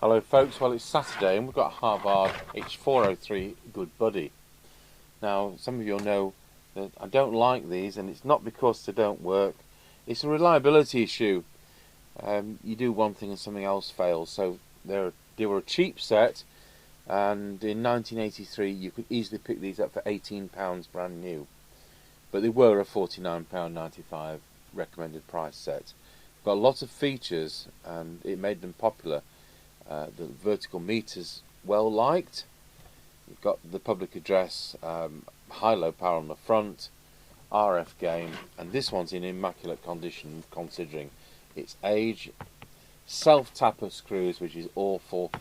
Hello folks, well it's Saturday and we've got a Harvard H403 Good Buddy. Now some of you will know that I don't like these, and it's not because they don't work, it's a reliability issue. You do one thing and something else fails. So they were a cheap set, and in 1983 you could easily pick these up for £18 brand new. But they were a £49.95 recommended price set. Got a lot of features and it made them popular. The vertical meters well liked. You've got the public address, high-low power on the front, RF game, and this one's in immaculate condition considering its age. Self-tapper screws, which is awful.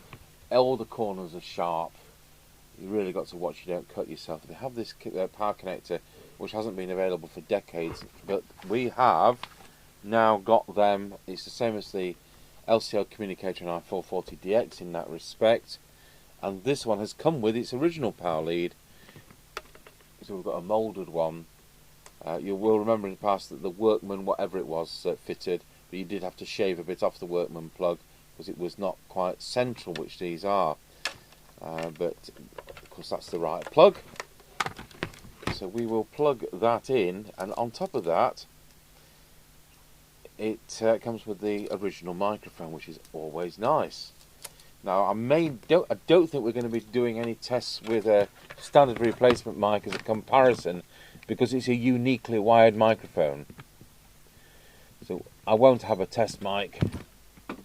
All the corners are sharp. You really got to watch you don't cut yourself. They have this power connector which hasn't been available for decades, but we have now got them. It's the same as the LCL communicator in H403DX in that respect, and this one has come with its original power lead. So we've got a moulded one. You will remember in the past that the Workman, whatever it was, fitted, but you did have to shave a bit off the Workman plug because it was not quite central, which these are. But of course that's the right plug. So we will plug that in, and on top of that it comes with the original microphone, which is always nice. Now I don't think we're going to be doing any tests with a standard replacement mic as a comparison, because it's a uniquely wired microphone. So I won't have a test mic, and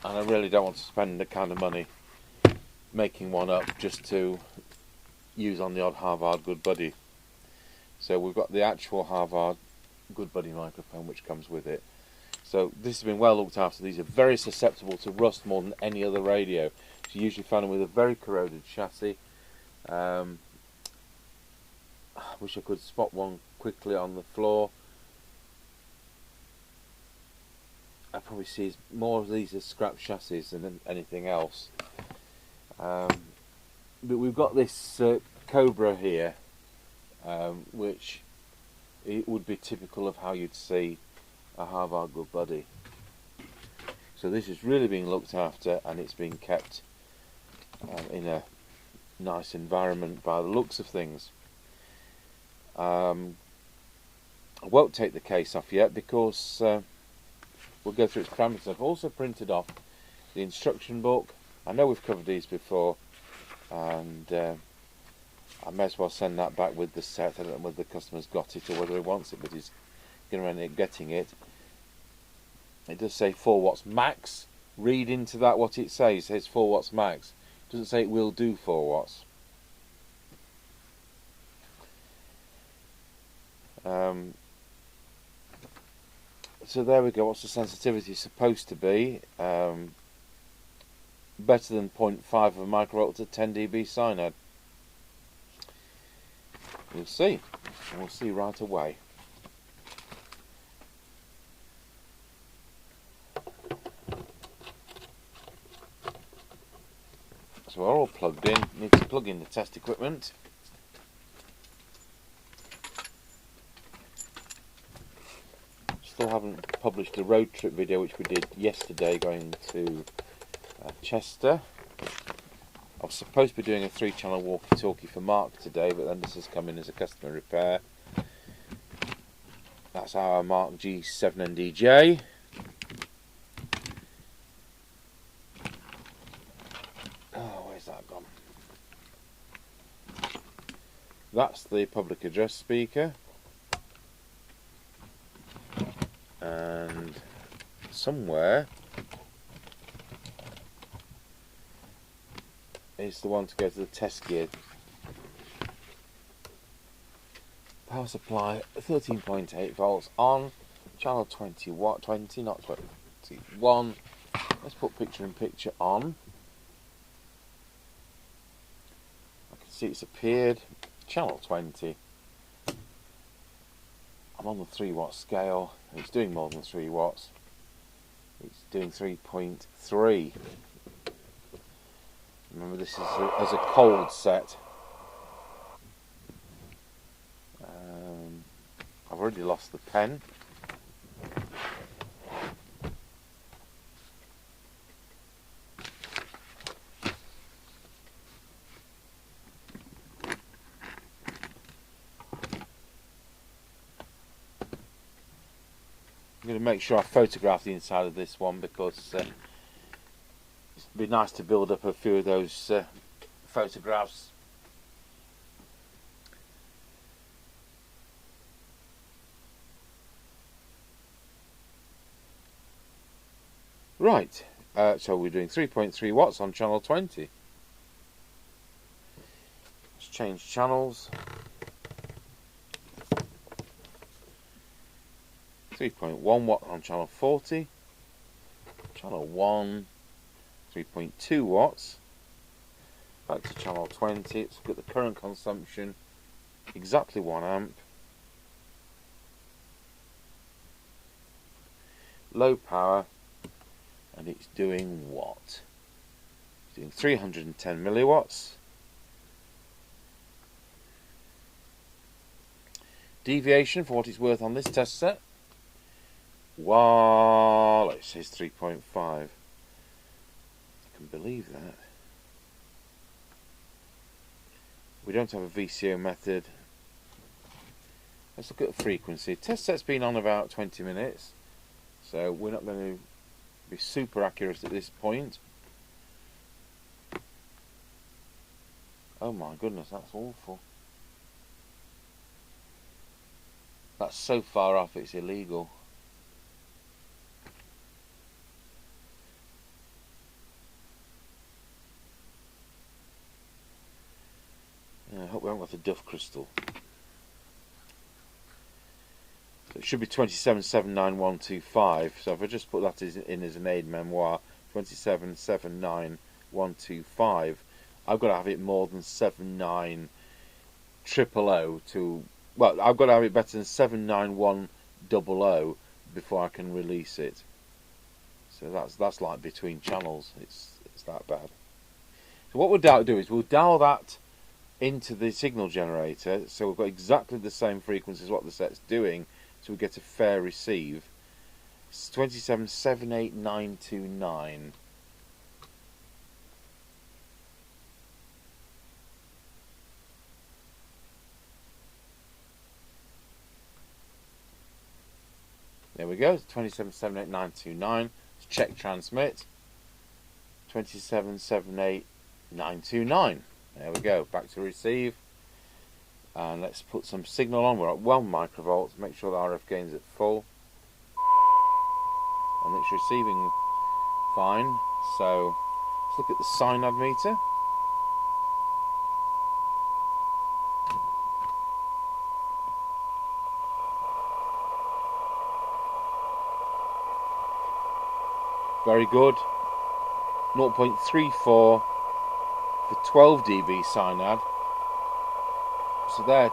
I really don't want to spend the kind of money making one up just to use on the odd Harvard Good Buddy. So we've got the actual Harvard Good Buddy microphone which comes with it. So this has been well looked after. These are very susceptible to rust more than any other radio. So you usually find them with a very corroded chassis. I wish I could spot one quickly on the floor. I probably see more of these as scrap chassis than anything else. But we've got this Cobra here, which it would be typical of how you'd see a Harvard Good Buddy. So this is really being looked after, and it's being kept in a nice environment by the looks of things. I won't take the case off yet because we'll go through its parameters. I've also printed off the instruction book. I know we've covered these before, and I may as well send that back with the set. I don't know whether the customer's got it or whether he wants it, but he's going to end up getting it. It does say 4 watts max. Read into that what it says. It says 4 watts max. It doesn't say it will do 4 watts. So there we go. What's the sensitivity supposed to be? Better than 0.5 of a microvolt to 10 dB cyanide. We'll see. We'll see right away. So we're all plugged in. Need to plug in the test equipment. Still haven't published a road trip video which we did yesterday going to Chester. I was supposed to be doing a 3-channel walkie-talkie for Mark today, but then this has come in as a customer repair. That's our Mark G7NDJ. Oh, where's that gone? That's the public address speaker. And somewhere is the one to go to the test gear. Power supply 13.8 volts on channel 20 watt, 20 not 21. Let's put picture in picture on. I can see it's appeared. Channel 20. I'm on the 3 watt scale. It's doing more than 3 watts. It's doing 3.3. Remember, this is as a cold set. I've already lost the pen. going to make sure I photograph the inside of this one because it'd be nice to build up a few of those photographs. Right, so we're doing 3.3 watts on channel 20. Let's change channels. 3.1 watt on channel 40. Channel 1, 3.2 watts. Back to channel 20. Let's look at the current consumption. Exactly 1 amp. Low power. And it's doing what? It's doing 310 milliwatts. Deviation, for what it's worth on this test set, well, it says 3.5. I can believe that. We don't have a VCO method. Let's look at the frequency. Test set's been on about 20 minutes, so we're not going to be super accurate at this point. Oh my goodness, that's awful. That's so far off it's illegal. I hope we haven't got the Duff crystal. So it should be 2779125. So if I just put that in as an aid memoir, 2779125, I've got to have it more than 79000 to, well, I've got to have it better than 79100 before I can release it. So that's like between channels. It's that bad. So what we'll do is we'll dial that into the signal generator, so we've got exactly the same frequency as what the set's doing, so we get a fair receive. It's 2778929. There we go, 2778929. Let's check transmit. 2778929. There we go, back to receive. And let's put some signal on. We're at 1 microvolts. Make sure the RF gain's at full. And it's receiving fine. So let's look at the synod meter. Very good. 0.34 for 12 dB synod. So there,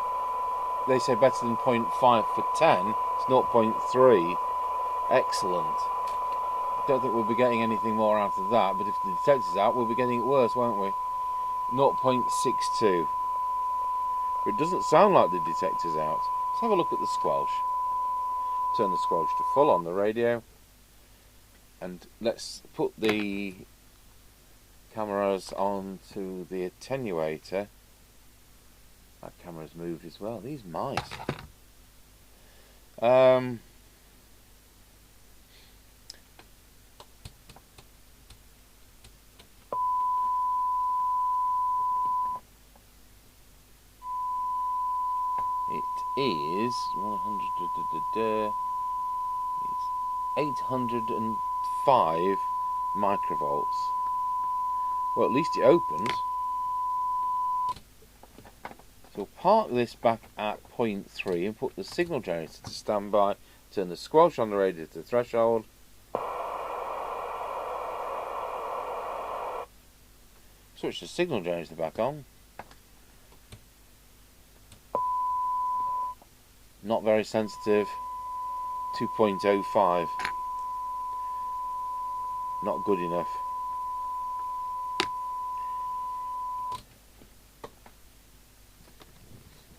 they say better than 0.5 for 10. It's 0.3. Excellent. I don't think we'll be getting anything more out of that, but if the detector's out, we'll be getting it worse, won't we? 0.62. But it doesn't sound like the detector's out. Let's have a look at the squelch. Turn the squelch to full on the radio. And let's put the cameras onto the attenuator. That camera's moved as well. These mice. It is 100. It's 805 microvolts. Well, at least it opens. So we'll park this back at 0.3 and put the signal generator to standby. Turn the squelch on the radio to threshold. Switch the signal generator back on. Not very sensitive. 2.05. Not good enough.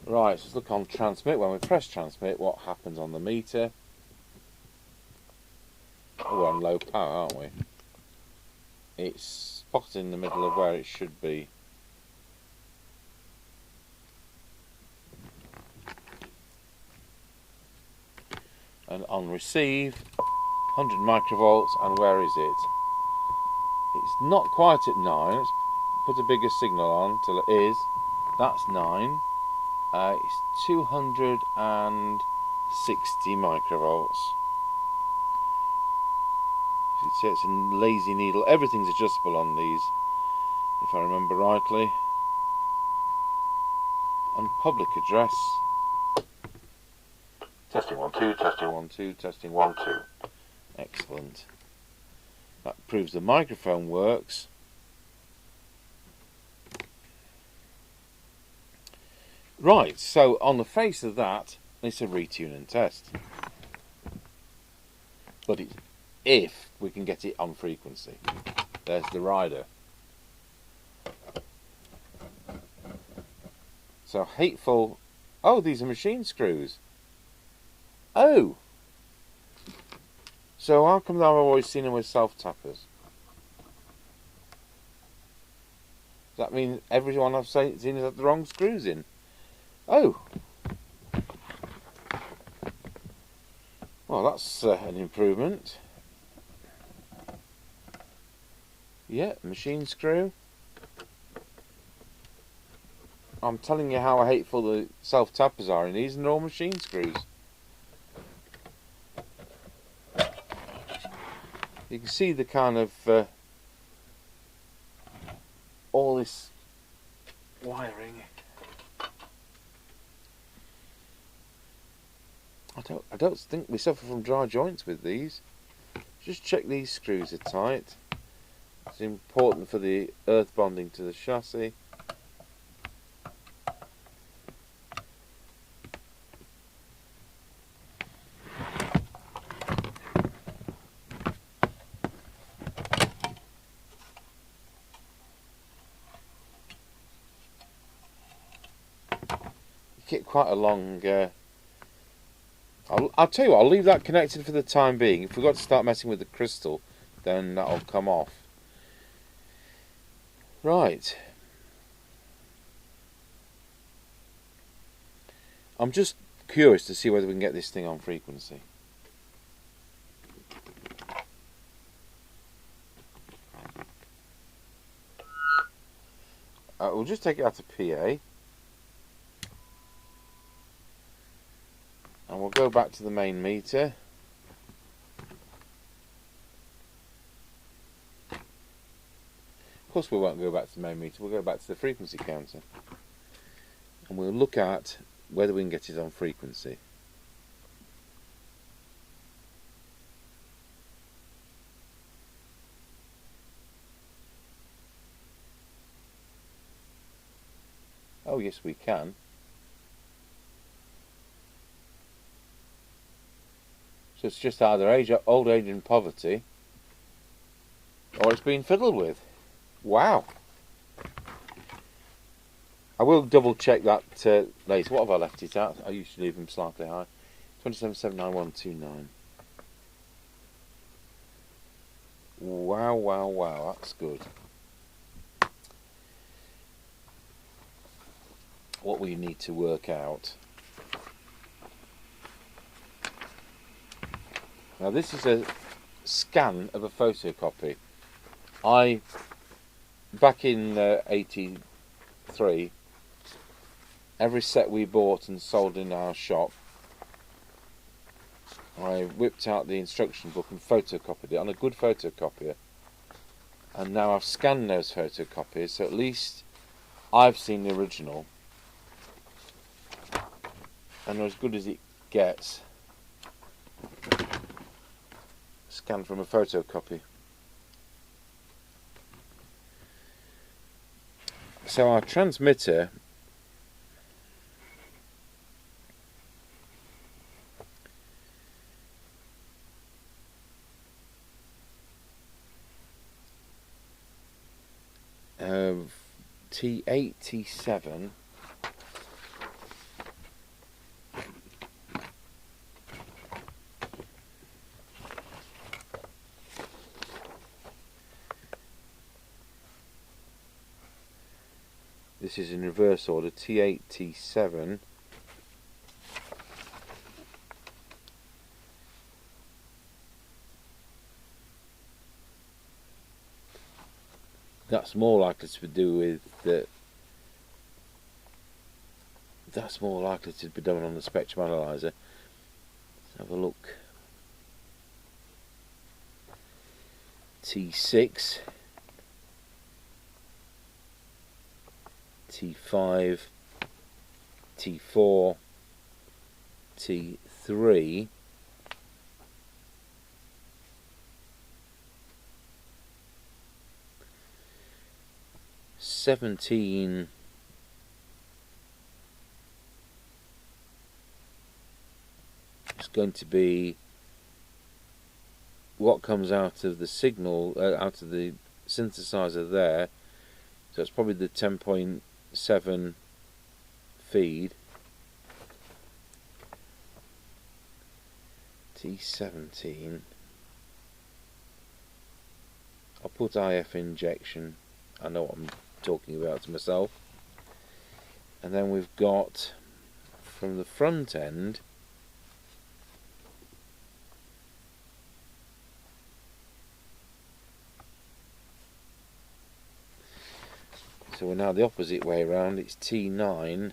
Right, so let's look on transmit. When we press transmit, what happens on the meter? Oh, we're on low power, aren't we? It's spot in the middle of where it should be. and on receive 100 microvolts, and where is it? It's not quite at 9. Let's put a bigger signal on till it is. That's 9. It's 260 microvolts. You see, it's a lazy needle. Everything's adjustable on these, if I remember rightly. And public address. Testing 1 2, testing 1 2, testing 1 2. Excellent. That proves the microphone works. Right, so on the face of that, it's a retune and test. But it's if we can get it on frequency. There's the rider. So hateful. Oh, these are machine screws. Oh! So how come I've always seen them with self-tappers? Does that mean everyone I've seen has had the wrong screws in? Oh! Well, that's an improvement. Yeah, machine screw. I'm telling you how hateful the self-tappers are in these, and they're all machine screws. You can see the kind of all this wiring. I don't think we suffer from dry joints with these. Just check these screws are tight. It's important for the earth bonding to the chassis. Get quite a long. I'll tell you what. I'll leave that connected for the time being. If we've got to start messing with the crystal, then that'll come off. Right. I'm just curious to see whether we can get this thing on frequency. We'll just take it out of PA. And we'll go back to the main meter. Of course we won't go back to the main meter, we'll go back to the frequency counter. And we'll look at whether we can get it on frequency. Oh yes, we can. So it's just either old age and poverty, or it's been fiddled with. Wow. I will double check that later. What have I left it at? I usually leave them slightly high. 27,79129. Wow, wow, wow, that's good. What we need to work out. Now this is a scan of a photocopy. Back in 83, every set we bought and sold in our shop, I whipped out the instruction book and photocopied it on a good photocopier. And now I've scanned those photocopies, so at least I've seen the original. And they're as good as it gets. Scanned from a photocopy. So our transmitter T8, T7 this is in reverse order. T8, T7 That's more likely to do with that's more likely to be done on the spectrum analyzer. Let's have a look. T6, T5, T4, T3, '17 is going to be what comes out of the signal, out of the synthesizer there. So it's probably the 10.7 feed. T17. I'll put IF injection. I know what I'm talking about to myself. And then we've got from the front end so we're now the opposite way around. It's T9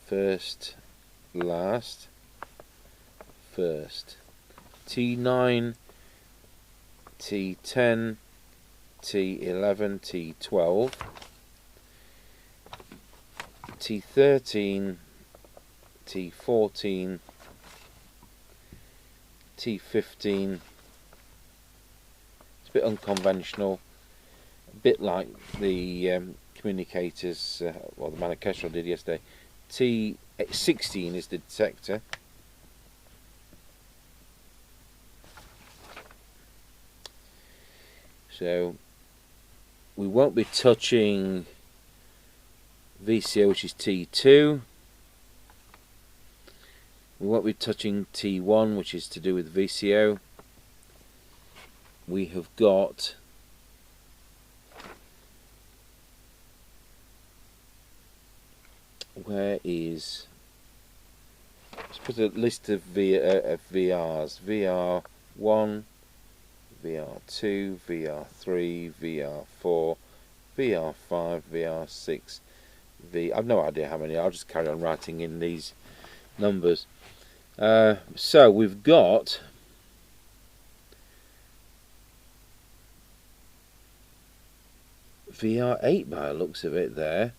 first, last, first. T9, T10, T11, T12, T13, T14, T15. It's a bit unconventional, a bit like the communicators, well, the Manikestrel did yesterday. T16 is the detector. So we won't be touching VCO, which is T2. We won't be touching T1, which is to do with VCO. We have got where is, let's put a list of VRs. VR1, VR2, VR3, VR4, VR5, VR6, I've no idea how many. I'll just carry on writing in these numbers. So we've got VR8 by the looks of it there.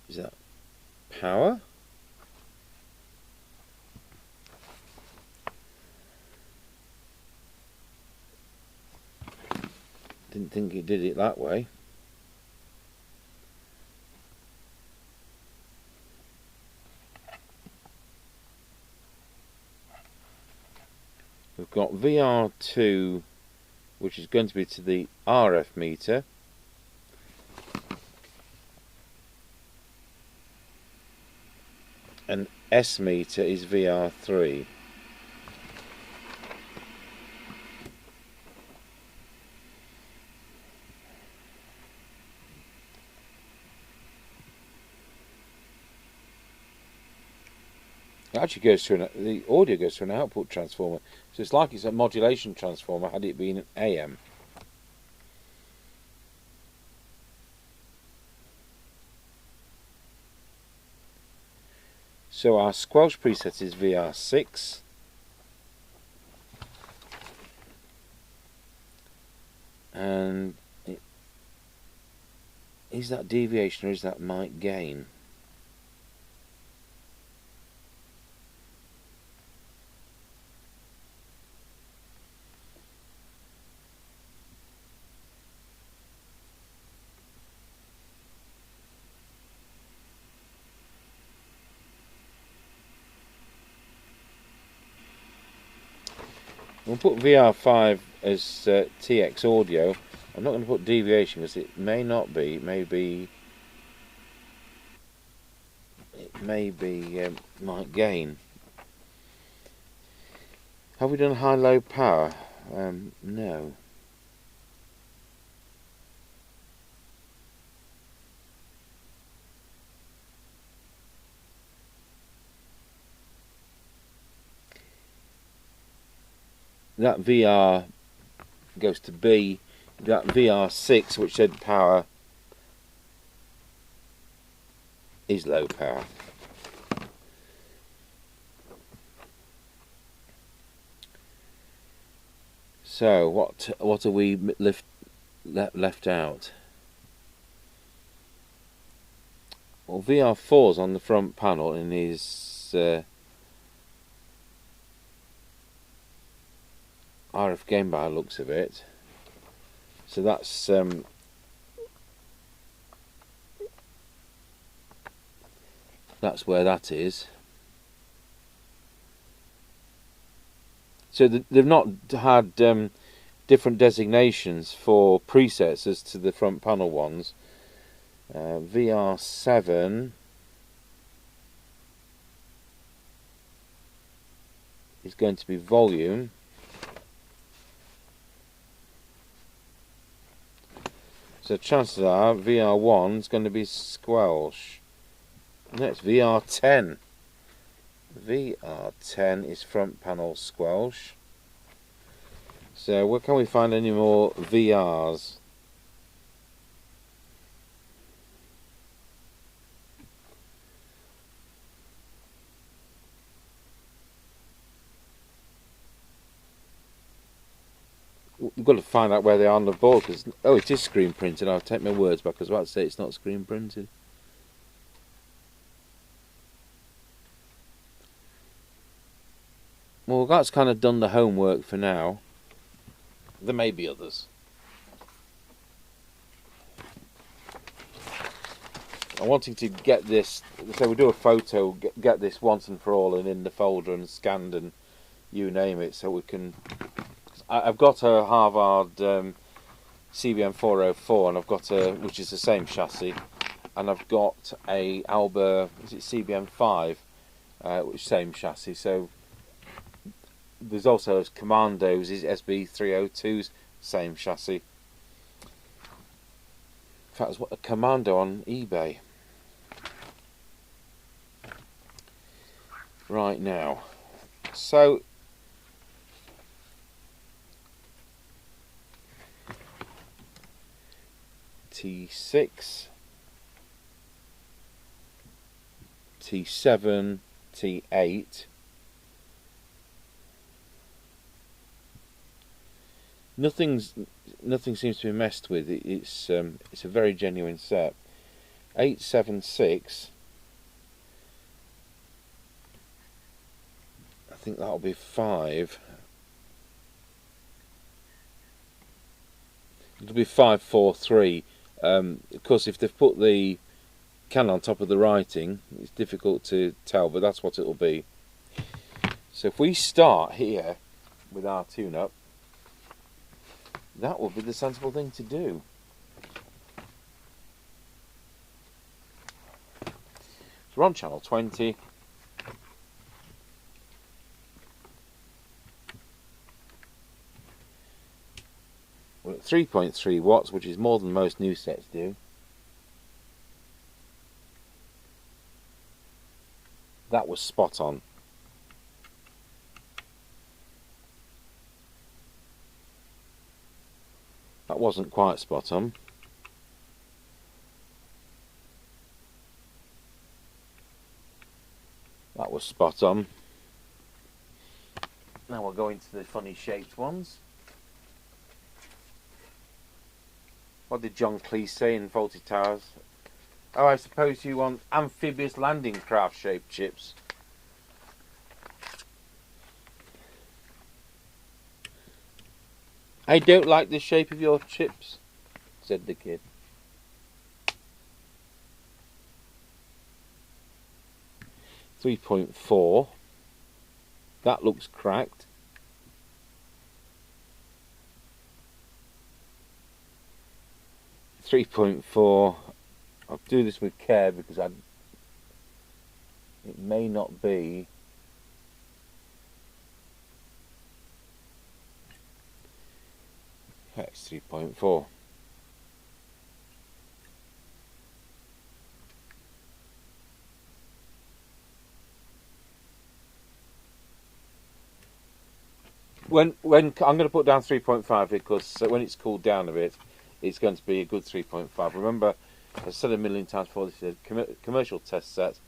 Is that power? Didn't think it did it that way. We've got VR2, which is going to be to the RF meter. And S meter is VR3. It actually goes through the audio goes through an output transformer, so it's like it's a modulation transformer had it been an AM. So our squelch preset is VR6. And is that deviation or is that mic gain? We'll put VR5 as TX audio. I'm not going to put deviation because it may not be. It may be mic gain. Have we done high-low power? No. that VR goes to B. That VR6, which said power, is low power. So what are we left out? Well, VR4's on the front panel and is RF gain by the looks of it. So that's where that is. So they've not had different designations for presets as to the front panel ones. VR7 is going to be volume. So chances are VR1 is going to be squelch. Next, VR10. VR10 is front panel squelch. So where can we find any more VRs? We've got to find out where they are on the board, because oh, it is screen printed. I'll take my words back. I was about to say it's not screen printed. Well, that's kind of done the homework for now. There may be others. I'm wanting to get this, so we do a photo, get this once and for all and in the folder and scanned and you name it, so we can... I've got a Harvard CBM404 and I've got a, which is the same chassis, and I've got a Alba, is it CBM5, which same chassis. So there's also Commandos, is SB302's same chassis. In fact, there's a Commando on eBay right now. So T6, T7, T8. Nothing seems to be messed with. It's a very genuine set. 876. I think that'll be 5. It'll be 543. Of course, if they've put the can on top of the writing, it's difficult to tell, but that's what it'll be. So if we start here with our tune-up, that will be the sensible thing to do. So we're on channel 20. We're at 3.3 watts, which is more than most new sets do. That was spot on. That wasn't quite spot on. That was spot on. Now we'll go into the funny shaped ones. What did John Cleese say in Faulty Towers? Oh, I suppose you want amphibious landing craft shaped chips. I don't like the shape of your chips, said the kid. .4. That looks cracked. 3.4. I'll do this with care because it may not be. That's 3.4. When I'm going to put down 3.5 because when it's cooled down a bit, it's going to be a good 3.5. Remember, I've said a million times before, this is a commercial test set.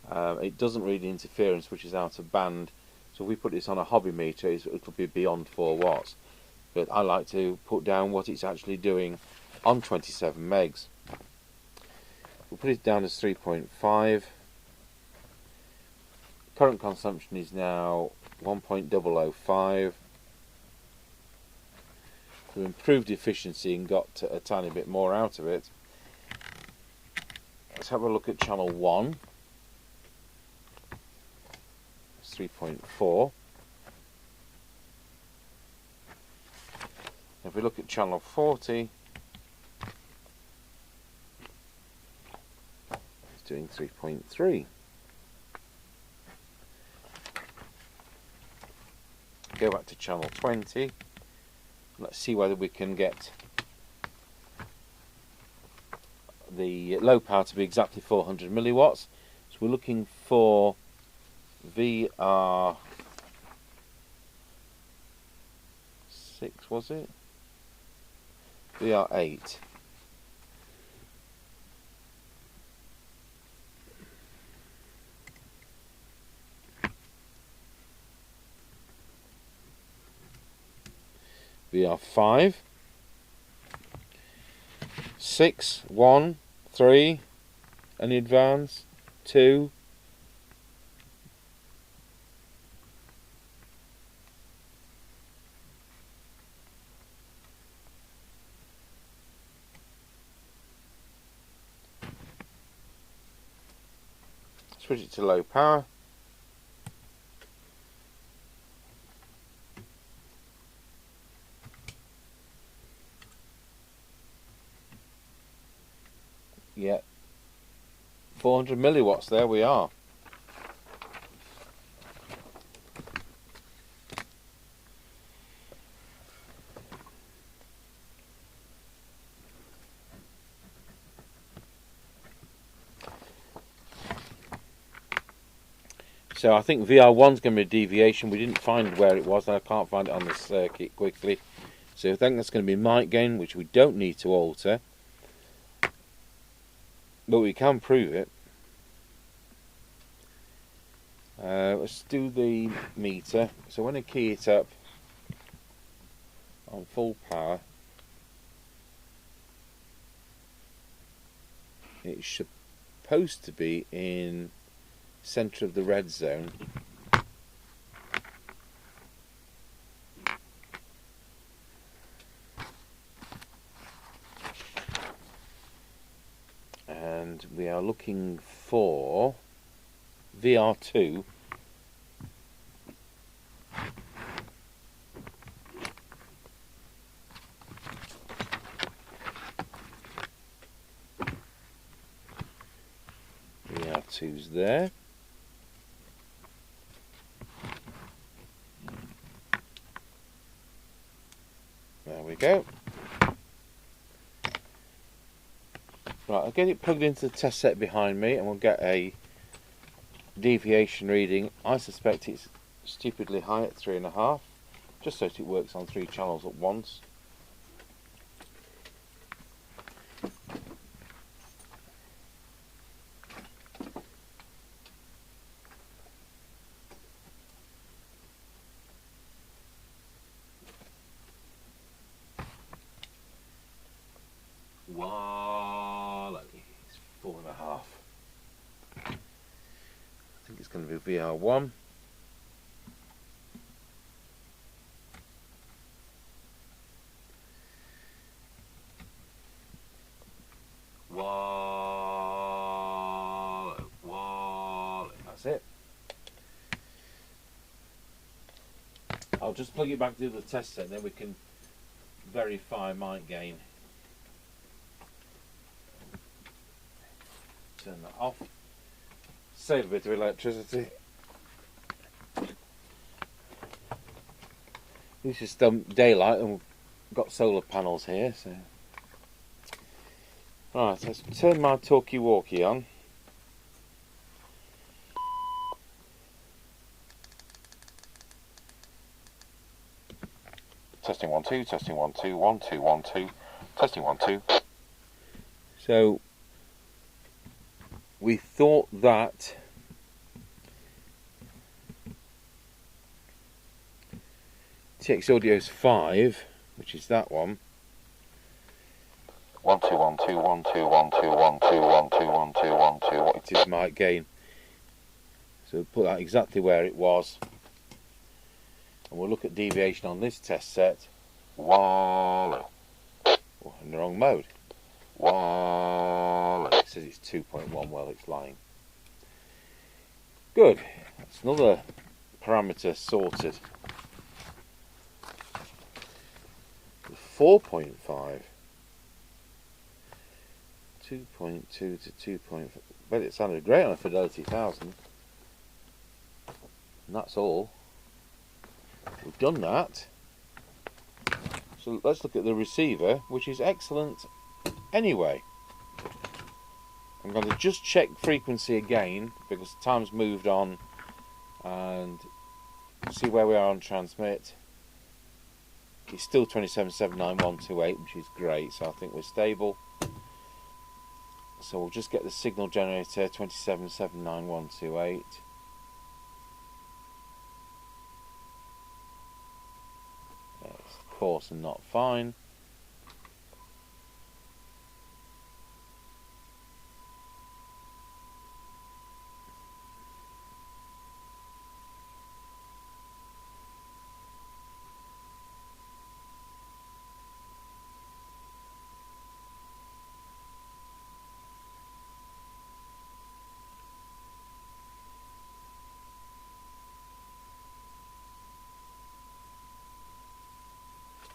It doesn't read the interference, which is out of band. So if we put this on a hobby meter, it will be beyond 4 watts. But I like to put down what it's actually doing on 27 megs. We'll put it down as 3.5. Current consumption is now 1.005. We improved efficiency and got a tiny bit more out of it. Let's have a look at channel 1. It's 3.4. If we look at channel 40, it's doing 3.3. Go back to channel 20. Let's see whether we can get the low power to be exactly 400 milliwatts. So we're looking for VR6, was it? VR8. VR5, 6, 1, 3, any advance, 2, switch it to low power. Yeah, 400 milliwatts, there we are. So I think VR1's going to be a deviation. We didn't find where it was, and I can't find it on the circuit quickly. So I think that's going to be mic gain, which we don't need to alter. But we can prove it. Let's do the meter. So when I key it up on full power, it's supposed to be in centre of the red zone. And we are looking for VR2. VR2's there. There we go. Right, I'll get it plugged into the test set behind me and we'll get a deviation reading. I suspect it's stupidly high at 3.5, just so that it works on 3 channels at once. Voila, it's 4.5. I think it's going to be VR1. Voila, that's it. I'll just plug it back to the test set, then we can verify mic gain. Turn that off. Save a bit of electricity. This is still daylight and we've got solar panels here, so. Right, let's turn my talkie-walkie on. Testing 1 2, testing 1 2, 1 2 1 2, testing 1 2. So we thought that TX Audio's 5, which is that one. 1 2 1 2 1 2 1 2 1 2 1 2 1 2 1 2. It is mic gain. So we'll put that exactly where it was. And we'll look at deviation on this test set. Wallow. Oh, in the wrong mode. Wallow. It says it's 2.1, well it's lying. Good. That's another parameter sorted. 4.5. 2.2 to 2.5. But it sounded great on a Fidelity 1000. And that's all. We've done that. So let's look at the receiver, which is excellent anyway. I'm going to just check frequency again because time's moved on, and see where we are on transmit. It's still 2779128, which is great, so I think we're stable. So we'll just get the signal generator 2779128. It's coarse and not fine.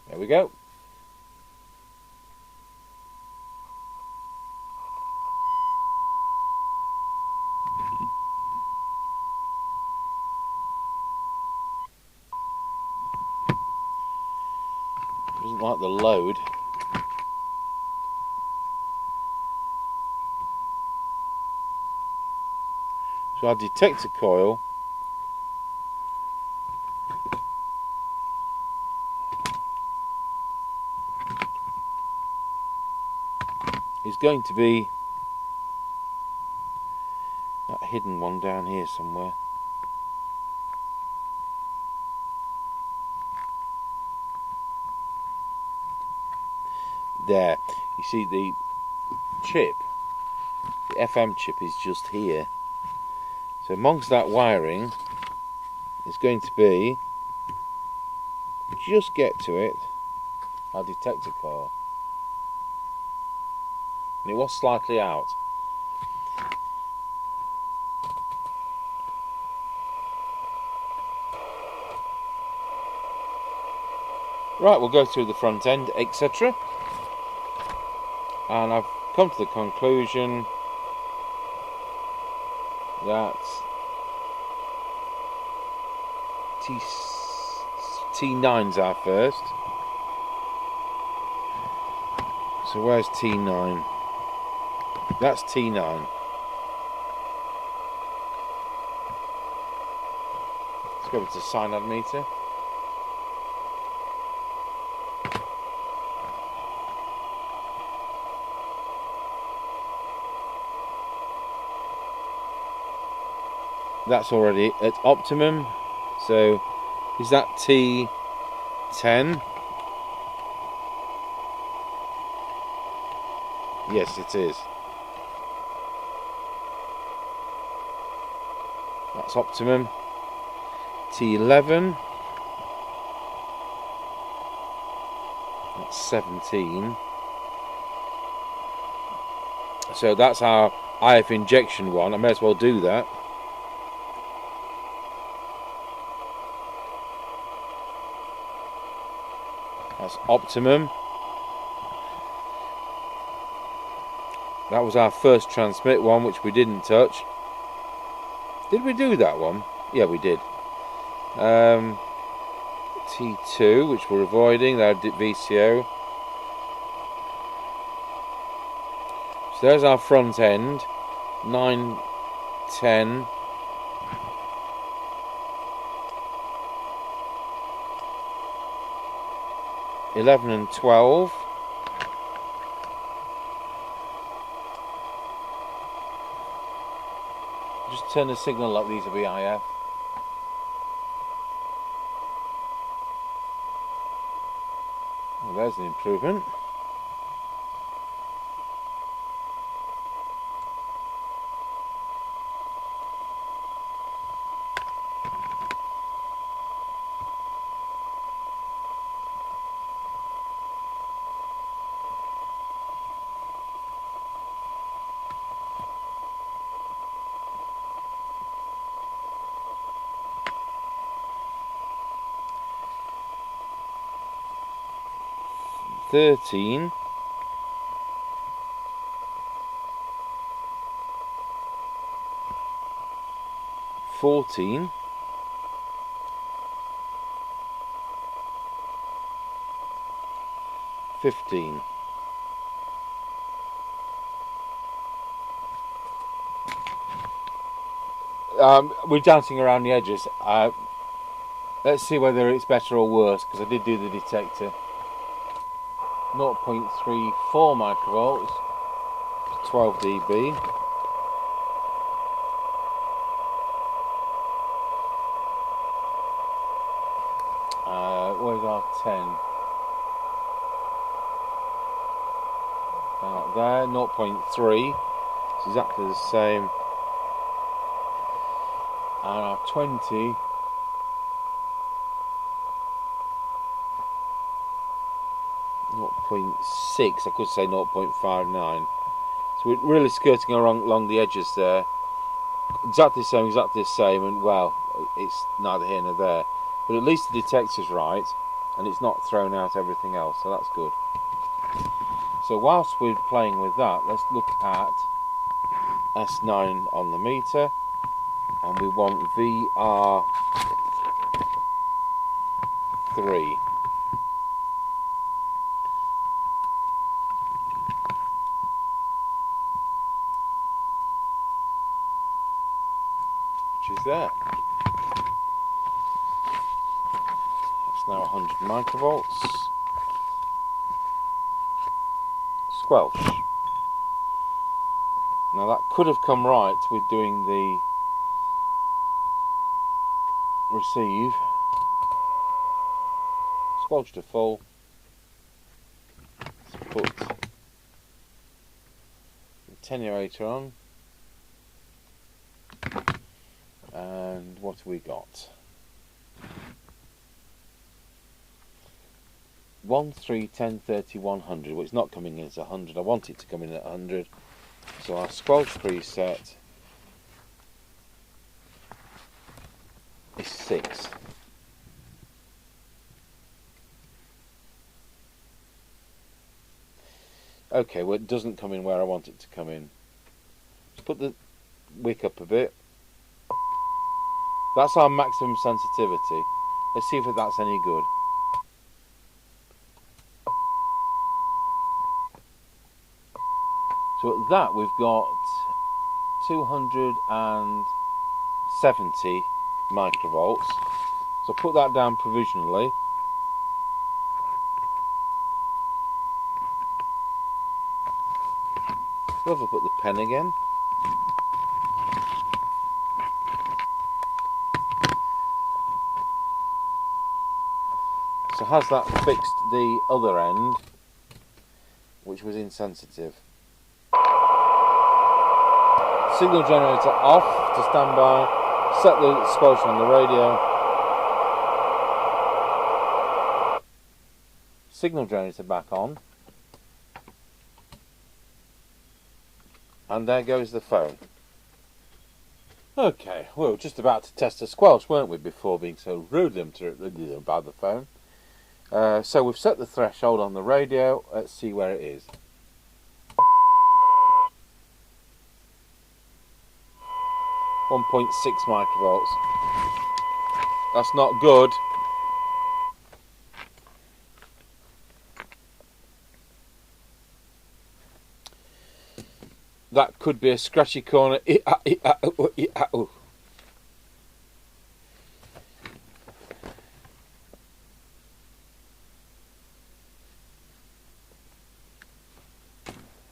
There we go. Doesn't like the load. So our detector coil is going to be that hidden one down here somewhere. There. You see the chip, the FM chip is just here. So amongst that wiring is going to be, just get to it, our detector coil. And it was slightly out. Right, we'll go through the front end, etc. And I've come to the conclusion that T9's our first. So where's T9? That's T9. Let's go over to cyanide meter. That's already at optimum. So is that T10? Yes, it is. That's optimum. T11. That's 17. So that's our IF injection one. I may as well do that. That's optimum. That was our first transmit one, which we didn't touch. Did we do that one? Yeah, we did. T2, which we're avoiding, that VCO. So there's our front end. 9, 10. 11 and 12. Just turn the signal like these will be IF. Well, there's an improvement. $13. 14. 15. We're dancing around the edges. Let's see whether it's better or worse, because I did do the detector. 0.34 microvolts, 12 dB. Where's our 10? Out there, 0.3. It's exactly the same. And our 20. .6, I could say 0.59. So we're really skirting along the edges there. Exactly the same, and well, it's neither here nor there. But at least the detector's right, and it's not thrown out everything else, so that's good. So whilst we're playing with that, let's look at S9 on the meter, and we want VR3. Which is there. It's now 100 microvolts. Squelch. Now that could have come right with doing the receive. Squelch to full. Let's put the attenuator on. And what have we got? 1, 3, 10, 30, 100. Well, it's not coming in as 100. I want it to come in at 100. So our squelch preset is 6. Okay, well, it doesn't come in where I want it to come in. Let's put the wick up a bit. That's our maximum sensitivity. Let's see if that's any good. So at that we've got 270 microvolts. So put that down provisionally. So if I put the pen again. So has that fixed the other end, which was insensitive? Signal generator off to standby. Set the squelch on the radio. Signal generator back on. And there goes the phone. Okay, we were just about to test the squelch, weren't we, before being so rudely interrupted by the phone. So we've set the threshold on the radio. Let's see where it is. .6 microvolts. That's not good. That could be a scratchy corner.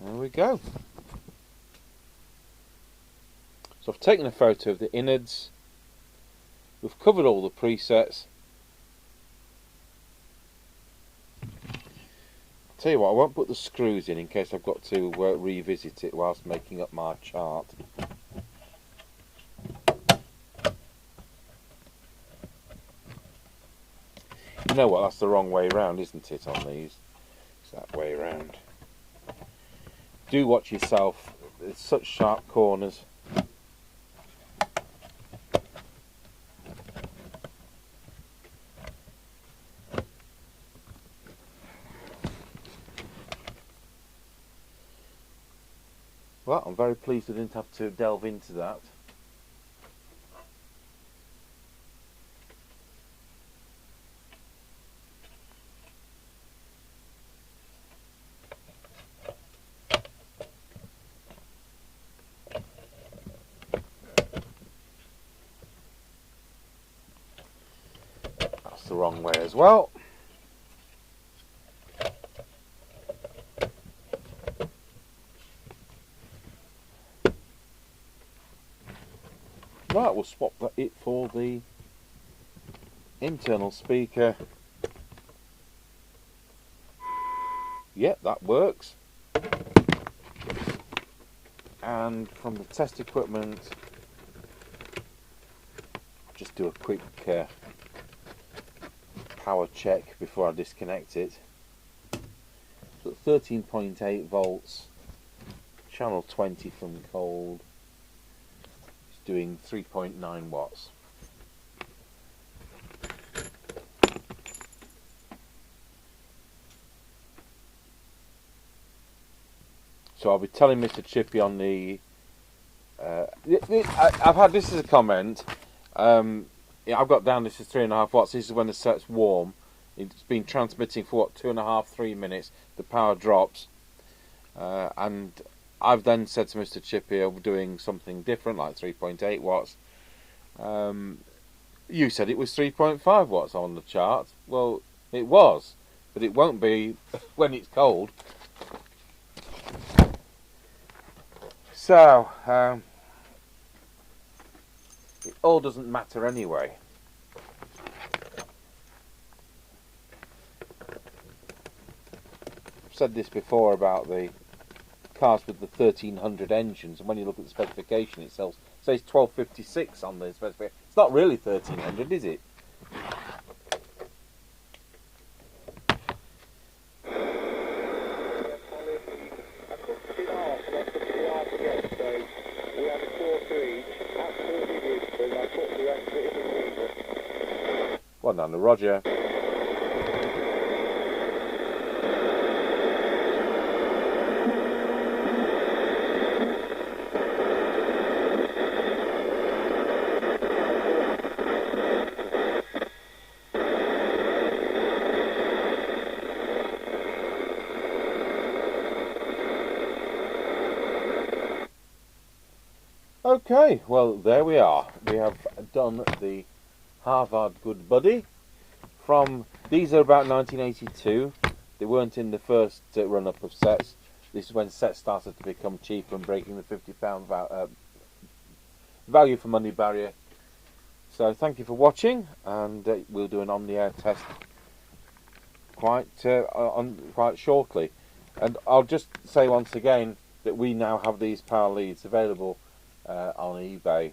There we go. So I've taken a photo of the innards. We've covered all the presets. I'll tell you what, I won't put the screws in case I've got to revisit it whilst making up my chart. You know what, that's the wrong way round, isn't it, on these? It's that way round. Do watch yourself, it's such sharp corners. Well, I'm very pleased I didn't have to delve into that. That's the wrong way as well. Right, we'll swap it for the internal speaker. Yep, that works. And from the test equipment, just do a quick power check before I disconnect it. So 13.8 volts, channel 20 from cold. Doing 3.9 watts. So I'll be telling Mr. Chippie on the I've had this as a comment. Yeah, I've got down this is 3.5 watts. This is when the set's warm. It's been transmitting for what, 2.5-3 minutes. The power drops, and I've then said to Mr. Chippie, we're doing something different, like 3.8 watts. You said it was 3.5 watts on the chart. Well, it was, but it won't be when it's cold. So, it all doesn't matter anyway. I've said this before about the cars with the 1300 engines, and when you look at the specification itself, it says 1256 on the specification. It's not really 1300, is it? Well done, Roger. Okay, well there we are. We have done the Harvard Good Buddy. These are about 1982. They weren't in the first run-up of sets. This is when sets started to become cheaper and breaking the £50 value for money barrier. So thank you for watching, and we'll do an on-the-air test quite shortly. And I'll just say once again that we now have these power leads available on eBay.